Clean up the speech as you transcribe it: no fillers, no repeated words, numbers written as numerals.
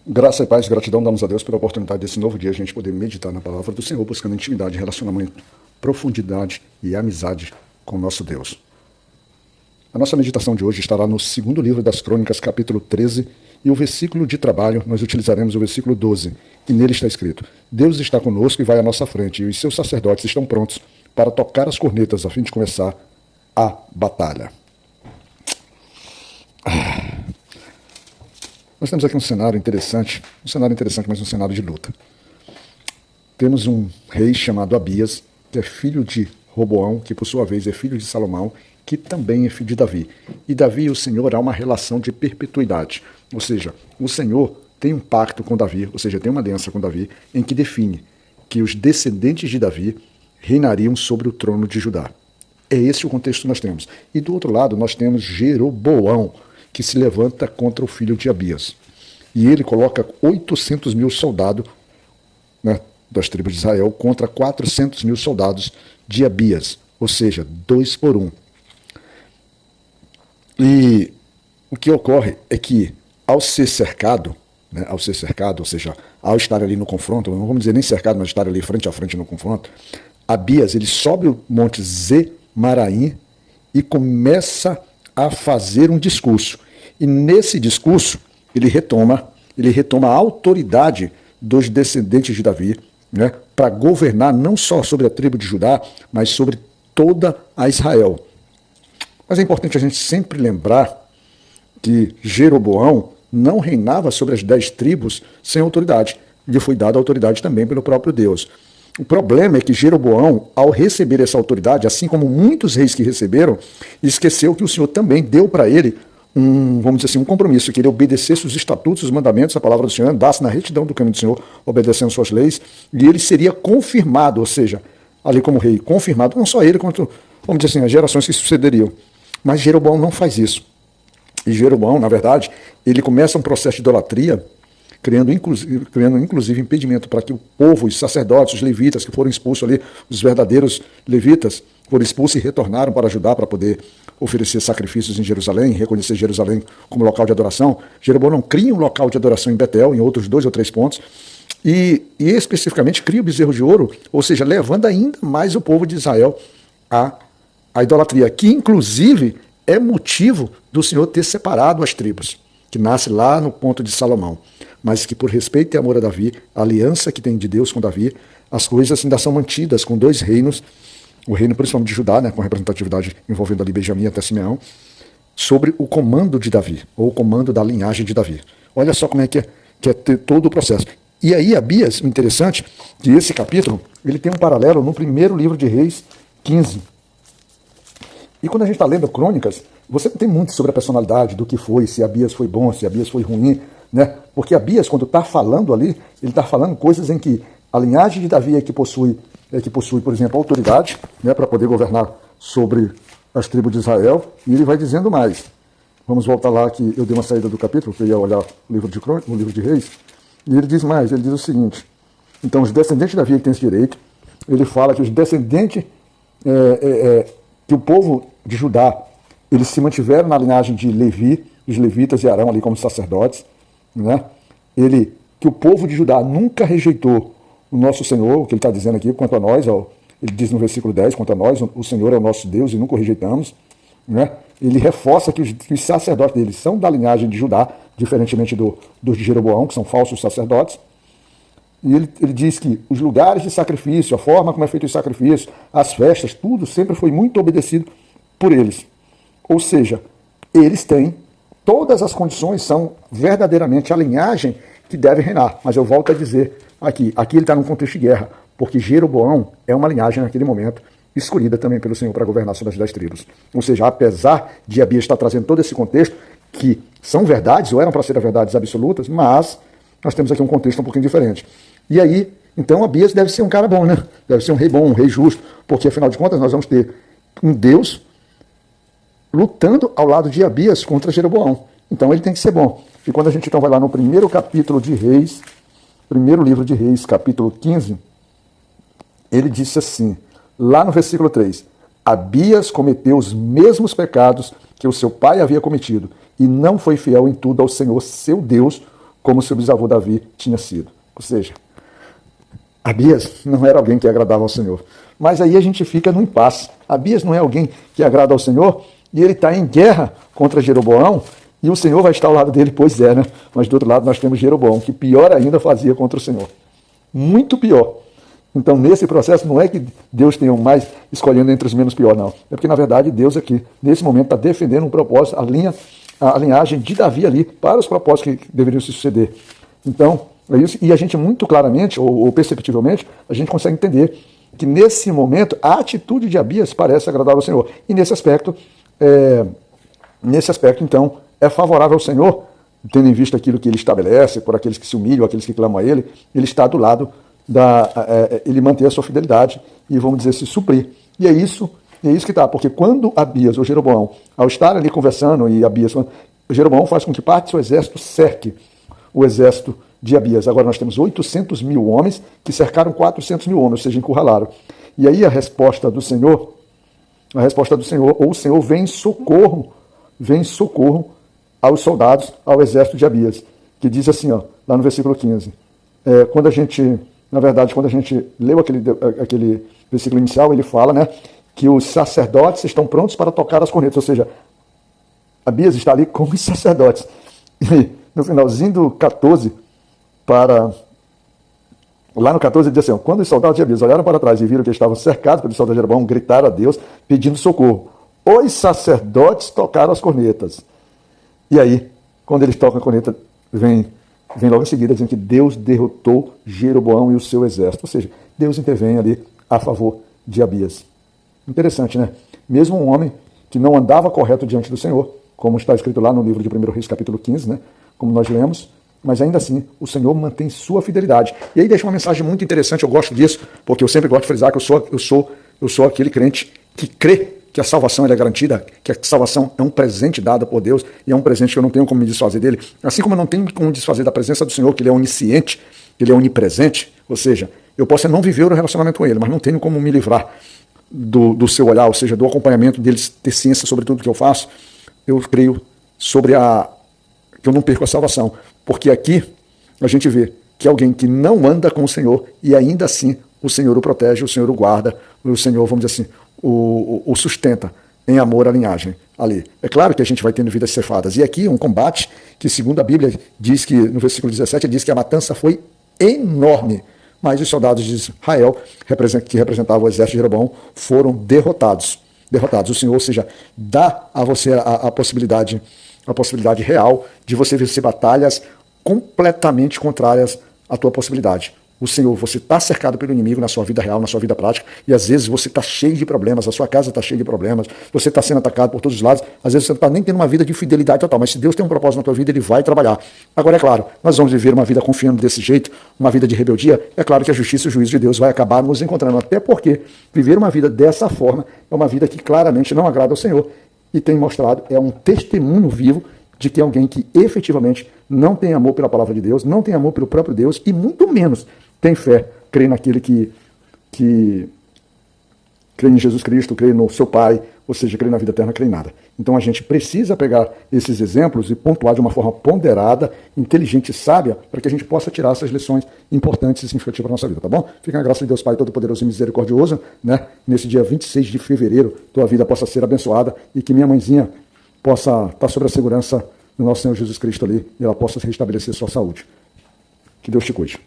Graça e paz, gratidão damos a Deus pela oportunidade desse novo dia a gente poder meditar na palavra do Senhor, buscando intimidade, relacionamento, profundidade e amizade com o nosso Deus. A nossa meditação de hoje estará no segundo livro das Crônicas, capítulo 13, e o versículo de trabalho, nós utilizaremos o versículo 12, e nele está escrito: Deus está conosco e vai à nossa frente, e os seus sacerdotes estão prontos para tocar as cornetas a fim de começar a batalha. Nós temos aqui um cenário interessante, mas um cenário de luta. Temos um rei chamado Abias, que é filho de Roboão, que por sua vez é filho de Salomão, que também é filho de Davi. E Davi e o Senhor há uma relação de perpetuidade, ou seja, o Senhor tem um pacto com Davi, ou seja, tem uma aliança com Davi, em que define que os descendentes de Davi reinariam sobre o trono de Judá. É esse o contexto que nós temos. E do outro lado nós temos Jeroboão, que se levanta contra o filho de Abias. E ele coloca 800 mil soldados, né, das tribos de Israel contra 400 mil soldados de Abias, ou seja, 2 por 1. E o que ocorre é que ao ser cercado, ou seja, ao estar ali no confronto, não vamos dizer nem cercado, mas estar ali frente a frente no confronto, Abias ele sobe o monte Zemaraim e começa a fazer um discurso. E nesse discurso ele retoma a autoridade dos descendentes de Davi, né, para governar não só sobre a tribo de Judá, mas sobre toda a Israel. Mas é importante a gente sempre lembrar que Jeroboão não reinava sobre as 10 tribos sem autoridade. Lhe foi dada autoridade também pelo próprio Deus. O problema é que Jeroboão, ao receber essa autoridade, assim como muitos reis que receberam, esqueceu que o Senhor também deu para ele um compromisso, que ele obedecesse os estatutos, os mandamentos, a palavra do Senhor, andasse na retidão do caminho do Senhor, obedecendo suas leis, e ele seria confirmado, ou seja, ali como rei, confirmado, não só ele, quanto, vamos dizer assim, as gerações que sucederiam. Mas Jeroboão não faz isso. E Jeroboão, na verdade, ele começa um processo de idolatria, criando inclusive impedimento para que o povo, os sacerdotes, os levitas que foram expulsos ali, os verdadeiros levitas, foram expulsos e retornaram para Judá para poder oferecer sacrifícios em Jerusalém, reconhecer Jerusalém como local de adoração. Jeroboão não cria um local de adoração em Betel, em outros 2 ou 3 pontos, e especificamente cria o bezerro de ouro, ou seja, levando ainda mais o povo de Israel à idolatria, que inclusive é motivo do Senhor ter separado as tribos, que nasce lá no ponto de Salomão, mas que por respeito e amor a Davi, a aliança que tem de Deus com Davi, as coisas ainda são mantidas com 2 reinos, o reino principalmente de Judá, né, com representatividade envolvendo ali Benjamim até Simeão, sobre o comando de Davi, ou o comando da linhagem de Davi. Olha só como é que é ter todo o processo. E aí Abias, o interessante, que esse capítulo, ele tem um paralelo no primeiro livro de Reis 15. E quando a gente está lendo Crônicas, você não tem muito sobre a personalidade do que foi, se Abias foi bom, se Abias foi ruim, né? Porque Abias, quando está falando ali, ele está falando coisas em que a linhagem de Davi é que possui, por exemplo, autoridade, né, para poder governar sobre as tribos de Israel, e ele vai dizendo mais. Vamos voltar lá, que eu dei uma saída do capítulo, que eu ia olhar o livro de Crônicas, o livro de Reis, e ele diz mais, ele diz o seguinte: então os descendentes de Davi que têm esse direito, ele fala que os descendentes, que o povo de Judá, eles se mantiveram na linhagem de Levi, os levitas e Arão ali como sacerdotes, né? Que o povo de Judá nunca rejeitou o nosso Senhor, o que ele está dizendo aqui quanto a nós, ele diz no versículo 10, quanto a nós, o Senhor é o nosso Deus e nunca o rejeitamos, né? Ele reforça que os sacerdotes deles são da linhagem de Judá, diferentemente dos de Jeroboão, que são falsos sacerdotes. E ele diz que os lugares de sacrifício, a forma como é feito o sacrifício, as festas, tudo sempre foi muito obedecido por eles. Ou seja, eles têm, todas as condições são verdadeiramente a linhagem que deve reinar. Mas eu volto a dizer aqui ele está num contexto de guerra, porque Jeroboão é uma linhagem naquele momento escolhida também pelo Senhor para governar sobre as 10 tribos. Ou seja, apesar de Abias estar trazendo todo esse contexto, que são verdades, ou eram para ser verdades absolutas, mas nós temos aqui um contexto um pouquinho diferente. E aí, então Abias deve ser um cara bom, né? Deve ser um rei bom, um rei justo, porque afinal de contas nós vamos ter um Deus lutando ao lado de Abias contra Jeroboão. Então ele tem que ser bom. E quando a gente então vai lá no primeiro capítulo de Reis, primeiro livro de Reis, capítulo 15, ele disse assim, lá no versículo 3, Abias cometeu os mesmos pecados que o seu pai havia cometido, e não foi fiel em tudo ao Senhor, seu Deus, como seu bisavô Davi tinha sido. Ou seja, Abias não era alguém que agradava ao Senhor. Mas aí a gente fica no impasse. Abias não é alguém que agrada ao Senhor e ele está em guerra contra Jeroboão e o Senhor vai estar ao lado dele, pois é, né? Mas do outro lado nós temos Jeroboão, que pior ainda fazia contra o Senhor. Muito pior. Então, nesse processo, não é que Deus tenha um mais escolhendo entre os menos pior, não. É porque, na verdade, Deus aqui, nesse momento, está defendendo um propósito, a linhagem de Davi ali, para os propósitos que deveriam se suceder. Então, é isso. E a gente muito claramente, ou perceptivelmente, a gente consegue entender que, nesse momento, a atitude de Abias parece agradar ao Senhor. E nesse aspecto, então, é favorável ao Senhor, tendo em vista aquilo que ele estabelece, por aqueles que se humilham, aqueles que clamam a ele está do lado ele manter a sua fidelidade e, vamos dizer, se suprir. E é isso que está, porque quando Abias, ou Jeroboão, ao estar ali conversando, e Abias, Jeroboão faz com que parte do seu exército cerque o exército de Abias. Agora nós temos 800 mil homens que cercaram 400 mil homens, ou seja, encurralaram. E aí a resposta do Senhor, ou o Senhor vem em socorro aos soldados, ao exército de Abias, que diz assim, ó, lá no versículo 15, quando a gente leu aquele versículo inicial, ele fala, né, que os sacerdotes estão prontos para tocar as cornetas, ou seja, Abias está ali com os sacerdotes. E no finalzinho do 14, lá no 14 ele diz assim, ó, quando os soldados de Abias olharam para trás e viram que estavam cercados pelos soldados de Jeroboão, gritaram a Deus pedindo socorro. Os sacerdotes tocaram as cornetas. E aí, quando eles tocam a corneta, vem logo em seguida dizendo que Deus derrotou Jeroboão e o seu exército. Ou seja, Deus intervém ali a favor de Abias. Interessante, né? Mesmo um homem que não andava correto diante do Senhor, como está escrito lá no livro de 1 Reis, capítulo 15, né? Como nós lemos, mas ainda assim o Senhor mantém sua fidelidade. E aí deixa uma mensagem muito interessante, eu gosto disso, porque eu sempre gosto de frisar que eu sou aquele crente que crê que a salvação é garantida, que a salvação é um presente dado por Deus, e é um presente que eu não tenho como me desfazer dele, assim como eu não tenho como me desfazer da presença do Senhor, que ele é onisciente, que ele é onipresente, ou seja, eu posso não viver o relacionamento com ele, mas não tenho como me livrar do seu olhar, ou seja, do acompanhamento dele, ter ciência sobre tudo que eu faço. Eu creio que eu não perco a salvação, porque aqui a gente vê que alguém que não anda com o Senhor, e ainda assim o Senhor o protege, o Senhor o guarda, o Senhor, vamos dizer assim, o sustenta em amor à linhagem ali. É claro que a gente vai tendo vidas cefadas. E aqui um combate que, segundo a Bíblia, diz que, no versículo 17, diz que a matança foi enorme. Mas os soldados de Israel, que representavam o exército de Jeroboão, foram derrotados. O Senhor, ou seja, dá a você a possibilidade real de você vencer batalhas completamente contrárias à tua possibilidade. O Senhor, você está cercado pelo inimigo na sua vida real, na sua vida prática, e às vezes você está cheio de problemas, a sua casa está cheia de problemas, você está sendo atacado por todos os lados, às vezes você não está nem tendo uma vida de fidelidade total, mas se Deus tem um propósito na tua vida, Ele vai trabalhar. Agora, é claro, nós vamos viver uma vida confiando desse jeito, uma vida de rebeldia, é claro que a justiça e o juízo de Deus vai acabar nos encontrando, até porque viver uma vida dessa forma é uma vida que claramente não agrada ao Senhor, e tem mostrado, é um testemunho vivo de que é alguém que efetivamente não tem amor pela palavra de Deus, não tem amor pelo próprio Deus, e muito menos tem fé, crê naquele que crê em Jesus Cristo, crê no seu Pai, ou seja, crê na vida eterna, crê em nada. Então a gente precisa pegar esses exemplos e pontuar de uma forma ponderada, inteligente e sábia, para que a gente possa tirar essas lições importantes e significativas para a nossa vida, tá bom? Fica na graça de Deus Pai Todo-Poderoso e Misericordioso, né? Nesse dia 26 de fevereiro, tua vida possa ser abençoada e que minha mãezinha possa estar sob a segurança do nosso Senhor Jesus Cristo ali e ela possa restabelecer sua saúde. Que Deus te cuide.